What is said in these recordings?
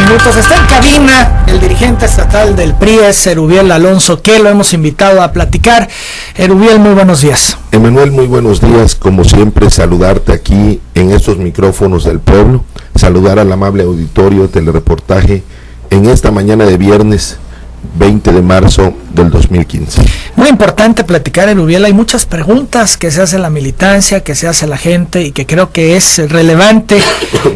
minutos. Está en cabina el dirigente estatal del PRI, es Erubiel Alonso, que lo hemos invitado a platicar. Erubiel, muy buenos días. Emanuel, muy buenos días. Como siempre, saludarte aquí en estos micrófonos del pueblo, saludar al amable auditorio Telereportaje en esta mañana de viernes 20 de marzo del 2015. Muy importante platicar, Erubiel. Hay muchas preguntas que se hace la militancia, que se hace la gente, y que creo que es relevante,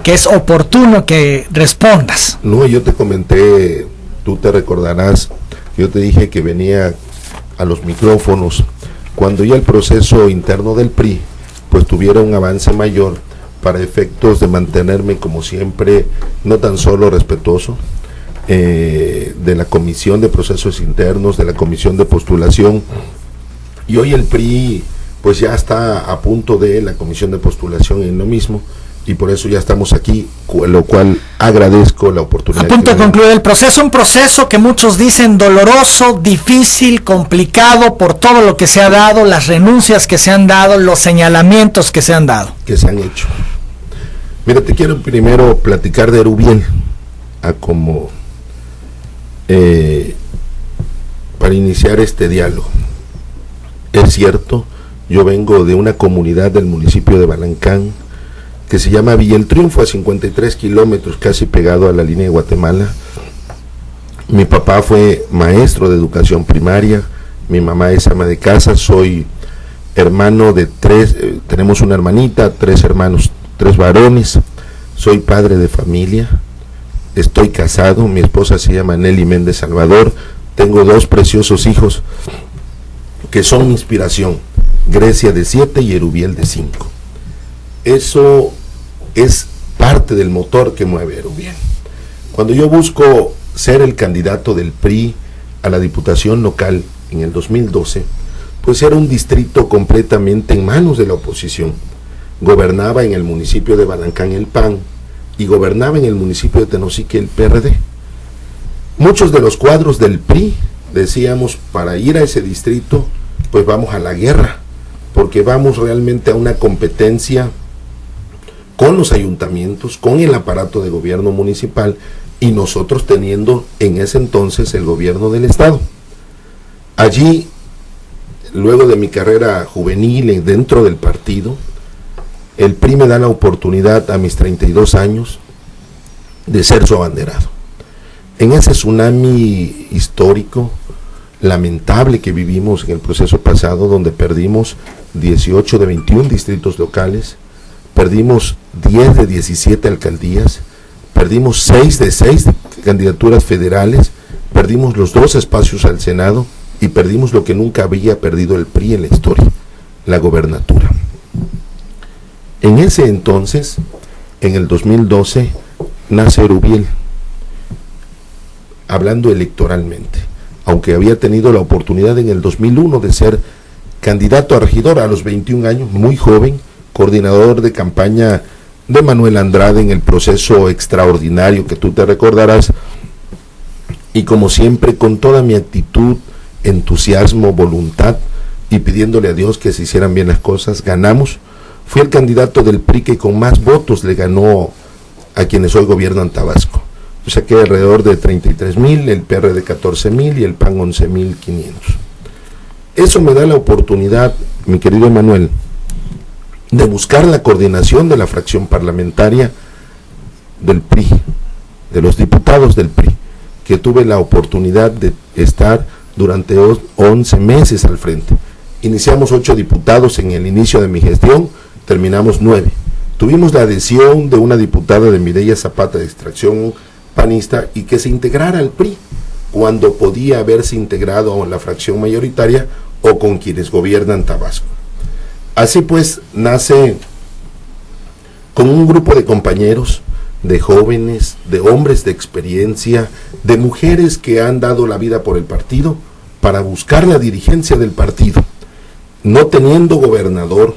que es oportuno que respondas. No, yo te comenté, tú te recordarás, yo te dije que venía a los micrófonos cuando ya el proceso interno del PRI pues tuviera un avance mayor para efectos de mantenerme, como siempre, no tan solo respetuoso de la Comisión de Procesos Internos, de la Comisión de Postulación, y hoy el PRI pues ya está a punto de la Comisión de Postulación en lo mismo, y por eso ya estamos aquí, lo cual agradezco la oportunidad. A punto de concluir el proceso, un proceso que muchos dicen doloroso, difícil, complicado por todo lo que se ha dado, las renuncias que se han dado, los señalamientos que se han dado. Que se han hecho. Mira, te quiero primero platicar de Erubiel, para iniciar este diálogo. Es cierto, yo vengo de una comunidad del municipio de Balancán que se llama Villa El Triunfo, a 53 kilómetros, casi pegado a la línea de Guatemala. Mi papá fue maestro de educación primaria, mi mamá es ama de casa, soy hermano de tres, tenemos una hermanita, 3 hermanos, 3 varones, soy padre de familia. Estoy casado, mi esposa se llama Nelly Méndez Salvador, tengo 2 preciosos hijos que son mi inspiración, Grecia de 7 y Erubiel de 5. Eso es parte del motor que mueve Erubiel. Cuando yo busco ser el candidato del PRI a la diputación local en el 2012, pues era un distrito completamente en manos de la oposición. Gobernaba en el municipio de Balancán el PAN, y gobernaba en el municipio de Tenosique el PRD. Muchos de los cuadros del PRI decíamos, para ir a ese distrito, pues vamos a la guerra, porque vamos realmente a una competencia con los ayuntamientos, con el aparato de gobierno municipal, y nosotros teniendo en ese entonces el gobierno del estado. Allí, luego de mi carrera juvenil dentro del partido, el PRI me da la oportunidad a mis 32 años de ser su abanderado. En ese tsunami histórico, lamentable que vivimos en el proceso pasado, donde perdimos 18 de 21 distritos locales, perdimos 10 de 17 alcaldías, perdimos 6 de 6 candidaturas federales, perdimos los 2 espacios al Senado y perdimos lo que nunca había perdido el PRI en la historia, la gobernatura. En ese entonces, en el 2012, nace Erubiel, hablando electoralmente, aunque había tenido la oportunidad en el 2001 de ser candidato a regidor a los 21 años, muy joven, coordinador de campaña de Manuel Andrade en el proceso extraordinario que tú te recordarás, y como siempre, con toda mi actitud, entusiasmo, voluntad, y pidiéndole a Dios que se hicieran bien las cosas, ganamos. Fui el candidato del PRI que con más votos le ganó a quienes hoy gobiernan Tabasco. Yo saqué alrededor de 33,000, el PRD 14,000 y el PAN 11,500. Eso me da la oportunidad, mi querido Emanuel, de buscar la coordinación de la fracción parlamentaria del PRI, de los diputados del PRI, que tuve la oportunidad de estar durante 11 meses al frente. Iniciamos 8 diputados en el inicio de mi gestión, terminamos 9. Tuvimos la adhesión de una diputada de Mireya Zapata, de extracción panista, y que se integrara al PRI cuando podía haberse integrado a la fracción mayoritaria o con quienes gobiernan Tabasco. Así pues, nace con un grupo de compañeros, de jóvenes, de hombres de experiencia, de mujeres que han dado la vida por el partido para buscar la dirigencia del partido, no teniendo gobernador,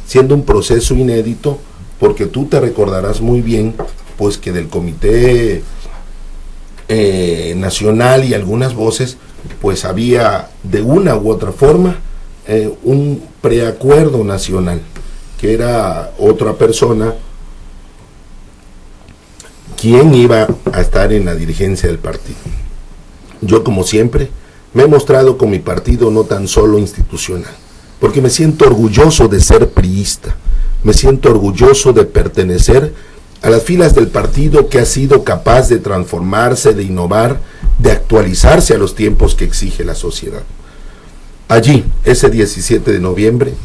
siendo un proceso inédito, porque tú te recordarás muy bien, pues que del Comité Nacional y algunas voces, pues había de una u otra forma un preacuerdo nacional, que era otra persona quién iba a estar en la dirigencia del partido. Yo, como siempre, me he mostrado con mi partido no tan solo institucional, porque me siento orgulloso de ser priista, me siento orgulloso de pertenecer a las filas del partido que ha sido capaz de transformarse, de innovar, de actualizarse a los tiempos que exige la sociedad. Allí, ese 17 de noviembre,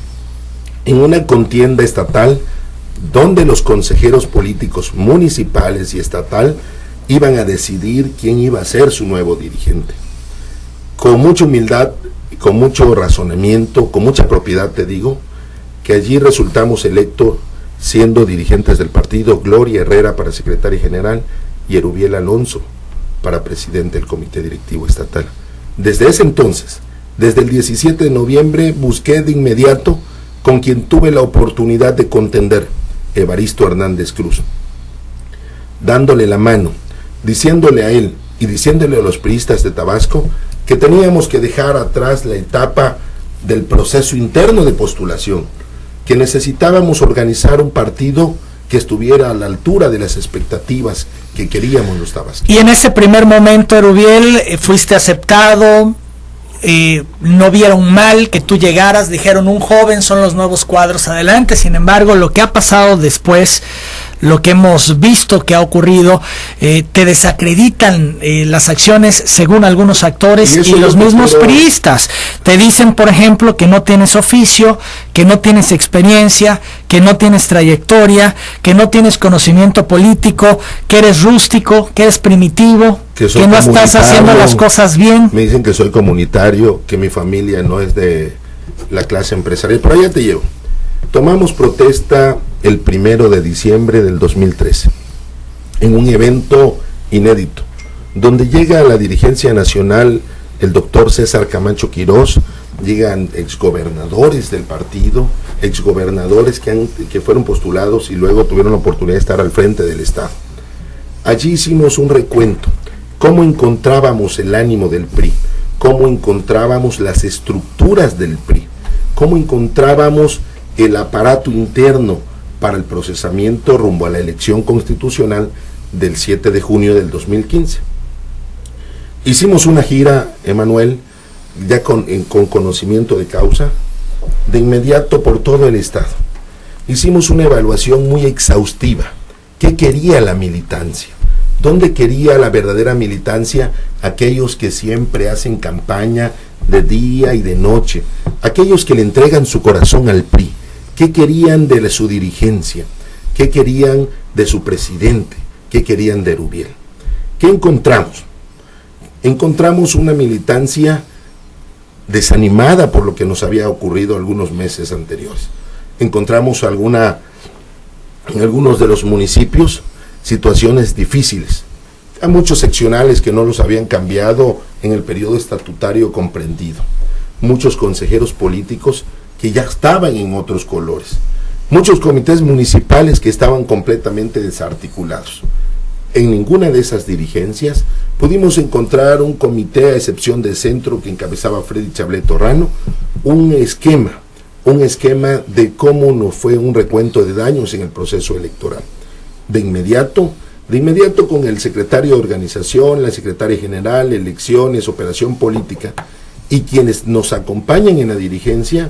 en una contienda estatal, donde los consejeros políticos municipales y estatal iban a decidir quién iba a ser su nuevo dirigente. Con mucha humildad, con mucho razonamiento, con mucha propiedad te digo, que allí resultamos electos siendo dirigentes del partido, Gloria Herrera para secretaria general y Erubiel Alonso para presidente del comité directivo estatal. Desde ese entonces, desde el 17 de noviembre, busqué de inmediato con quien tuve la oportunidad de contender, Evaristo Hernández Cruz, dándole la mano, diciéndole a él y diciéndole a los priistas de Tabasco que teníamos que dejar atrás la etapa del proceso interno de postulación, que necesitábamos organizar un partido que estuviera a la altura de las expectativas que queríamos los tabasqueños. Y en ese primer momento, Erubiel, fuiste aceptado, no vieron mal que tú llegaras, dijeron un joven, son los nuevos cuadros, adelante. Sin embargo, lo que ha pasado después, lo que hemos visto que ha ocurrido, te desacreditan las acciones según algunos actores y los mismos priistas. Te dicen, por ejemplo, que no tienes oficio, que no tienes experiencia, que no tienes trayectoria, que no tienes conocimiento político, que eres rústico, que eres primitivo, que no estás haciendo las cosas bien. Me dicen que soy comunitario, que mi familia no es de la clase empresarial, pero allá te llevo. Tomamos protesta el 1 de diciembre del 2013, en un evento inédito, donde llega a la dirigencia nacional el doctor César Camacho Quirós, llegan exgobernadores del partido, exgobernadores que fueron postulados y luego tuvieron la oportunidad de estar al frente del Estado. Allí hicimos un recuento, cómo encontrábamos el ánimo del PRI, cómo encontrábamos las estructuras del PRI, cómo encontrábamos el aparato interno para el procesamiento rumbo a la elección constitucional del 7 de junio del 2015. Hicimos una gira, Emanuel, ya con conocimiento de causa, de inmediato por todo el estado. Hicimos una evaluación muy exhaustiva. ¿Qué quería la militancia? ¿Dónde quería la verdadera militancia aquellos que siempre hacen campaña de día y de noche? Aquellos que le entregan su corazón al PRI. ¿Qué querían de su dirigencia? ¿Qué querían de su presidente? ¿Qué querían de Erubiel? ¿Qué encontramos? Encontramos una militancia desanimada por lo que nos había ocurrido algunos meses anteriores. Encontramos en algunos de los municipios situaciones difíciles. Hay muchos seccionales que no los habían cambiado en el periodo estatutario comprendido. Muchos consejeros políticos que ya estaban en otros colores. Muchos comités municipales que estaban completamente desarticulados. En ninguna de esas dirigencias pudimos encontrar un comité, a excepción del centro que encabezaba Freddy Chablet Torrano, un esquema de cómo nos fue un recuento de daños en el proceso electoral. De inmediato con el secretario de organización, la secretaria general, elecciones, operación política y quienes nos acompañan en la dirigencia,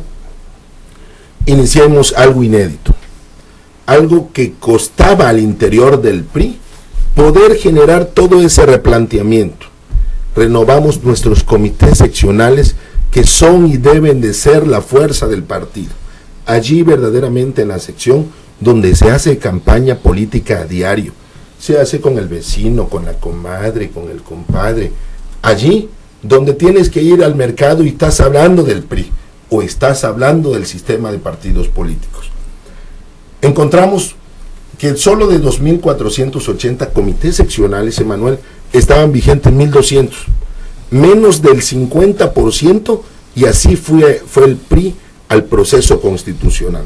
iniciamos algo inédito, algo que costaba al interior del PRI poder generar todo ese replanteamiento. Renovamos nuestros comités seccionales que son y deben de ser la fuerza del partido. Allí verdaderamente en la sección donde se hace campaña política a diario, se hace con el vecino, con la comadre, con el compadre. Allí donde tienes que ir al mercado y estás hablando del PRI o estás hablando del sistema de partidos políticos. Encontramos que solo de 2.480 comités seccionales, Emanuel, estaban vigentes 1.200, menos del 50%, y así fue el PRI al proceso constitucional.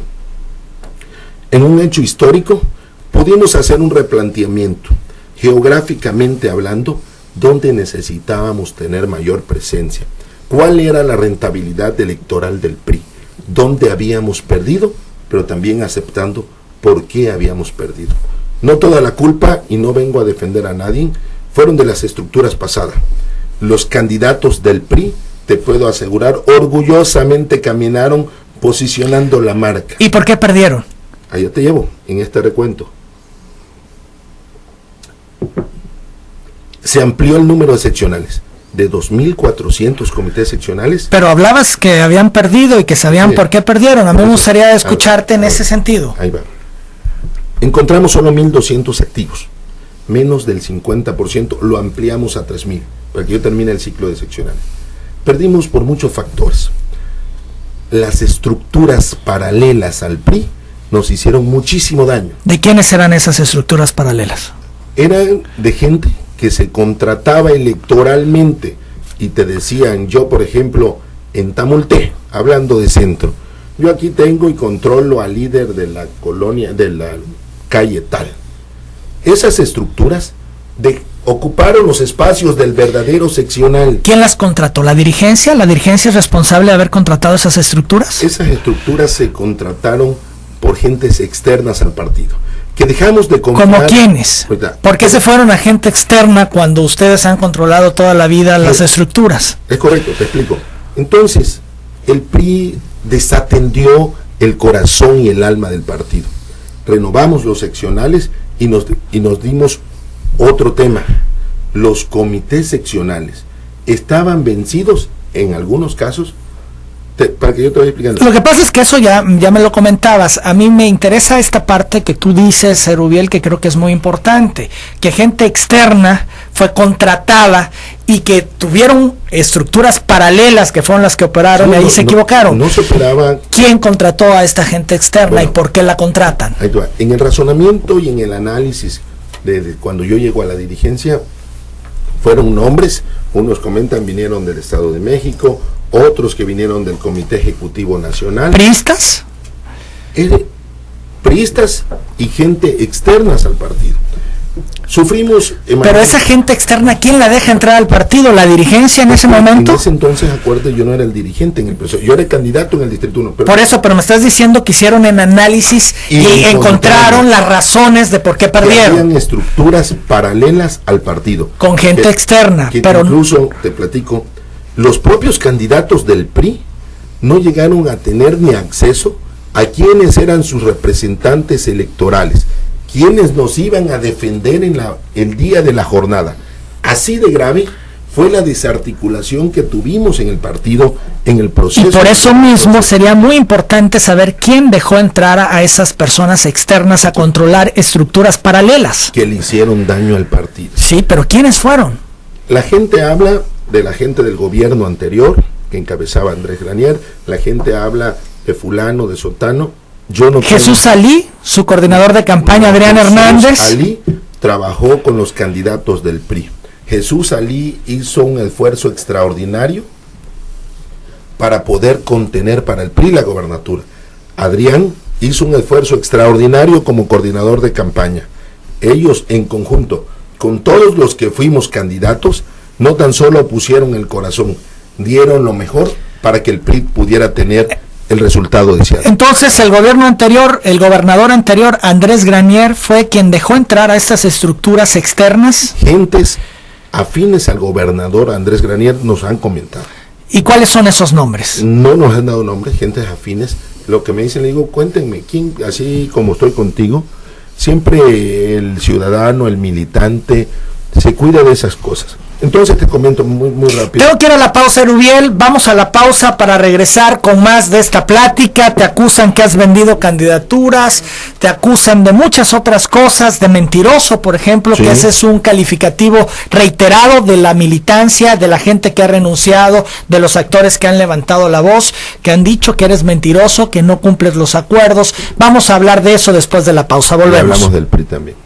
En un hecho histórico, pudimos hacer un replanteamiento, geográficamente hablando, donde necesitábamos tener mayor presencia. ¿Cuál era la rentabilidad electoral del PRI? ¿Dónde habíamos perdido? Pero también aceptando por qué habíamos perdido. No toda la culpa, y no vengo a defender a nadie, fueron de las estructuras pasadas. Los candidatos del PRI, te puedo asegurar, orgullosamente caminaron posicionando la marca. ¿Y por qué perdieron? Allá te llevo, en este recuento. Se amplió el número de seccionales, de 2.400 comités seccionales. Pero hablabas que habían perdido y que sabían por qué perdieron. A mí me gustaría escucharte en ese sentido. Ahí va. Encontramos solo 1.200 activos, menos del 50%, lo ampliamos a 3.000, para que yo termine el ciclo de seccionales. Perdimos por muchos factores. Las estructuras paralelas al PRI nos hicieron muchísimo daño. ¿De quiénes eran esas estructuras paralelas? Eran de gente que se contrataba electoralmente y te decían, yo por ejemplo, en Tamulté, hablando de centro, yo aquí tengo y controlo al líder de la colonia, de la calle tal. Esas estructuras ocuparon los espacios del verdadero seccional. ¿Quién las contrató? ¿La dirigencia? ¿La dirigencia es responsable de haber contratado esas estructuras? Esas estructuras se contrataron por gentes externas al partido. Que dejamos de comprar. ¿Cómo quiénes? ¿Por qué se fueron a gente externa cuando ustedes han controlado toda la vida las estructuras? Es correcto, te explico. Entonces, el PRI desatendió el corazón y el alma del partido. Renovamos los seccionales y nos dimos otro tema. Los comités seccionales estaban vencidos en algunos casos. Para que yo te vaya explicando. Lo que pasa es que eso ya me lo comentabas. A mí me interesa esta parte que tú dices, Rubiel, que creo que es muy importante, que gente externa fue contratada y que tuvieron estructuras paralelas que fueron las que operaron y ahí se equivocaron. No se operaba. ¿Quién contrató a esta gente externa y por qué la contratan? En el razonamiento y en el análisis de cuando yo llego a la dirigencia, fueron nombres, unos comentan vinieron del Estado de México, otros que vinieron del Comité Ejecutivo Nacional. ¿Priistas? Priistas y gente externas al partido. Sufrimos... Pero esa gente externa, ¿quién la deja entrar al partido? ¿La dirigencia en ese momento? En ese entonces, acuérdate, yo no era el dirigente en el proceso, yo era el candidato en el Distrito 1. Por eso, pero me estás diciendo que hicieron en análisis y encontraron las razones de por qué perdieron. Habían estructuras paralelas al partido. Con gente externa. Pero incluso, te platico, los propios candidatos del PRI no llegaron a tener ni acceso a quienes eran sus representantes electorales, quienes nos iban a defender en el día de la jornada. Así de grave fue la desarticulación que tuvimos en el partido en el proceso. Y por eso mismo sería muy importante saber quién dejó entrar a esas personas externas a controlar estructuras paralelas. Que le hicieron daño al partido. Sí, pero ¿quiénes fueron? La gente habla de la gente del gobierno anterior, que encabezaba Andrés Granier, la gente habla de fulano, de sotano. Yo no Jesús Alí, su coordinador de campaña, Adrián Hernández. Alí trabajó con los candidatos del PRI. Jesús Alí hizo un esfuerzo extraordinario para poder contener para el PRI la gobernatura. Adrián hizo un esfuerzo extraordinario como coordinador de campaña. Ellos en conjunto, con todos los que fuimos candidatos, no tan solo pusieron el corazón, dieron lo mejor para que el PRI pudiera tener el resultado deseado. Entonces el gobierno anterior, el gobernador anterior, Andrés Granier, fue quien dejó entrar a estas estructuras externas. Gentes afines al gobernador Andrés Granier nos han comentado. ¿Y cuáles son esos nombres? No nos han dado nombres, gentes afines. Lo que me dicen, le digo, cuéntenme, ¿quién? Así como estoy contigo, siempre el ciudadano, el militante, se cuida de esas cosas. Entonces te comento muy rápido. Tengo que ir a la pausa, Rubiel. Vamos a la pausa para regresar con más de esta plática. Te acusan que has vendido candidaturas, te acusan de muchas otras cosas, de mentiroso, por ejemplo, sí, que ese es un calificativo reiterado de la militancia, de la gente que ha renunciado, de los actores que han levantado la voz, que han dicho que eres mentiroso, que no cumples los acuerdos. Vamos a hablar de eso después de la pausa. Volvemos. Y hablamos del PRI también.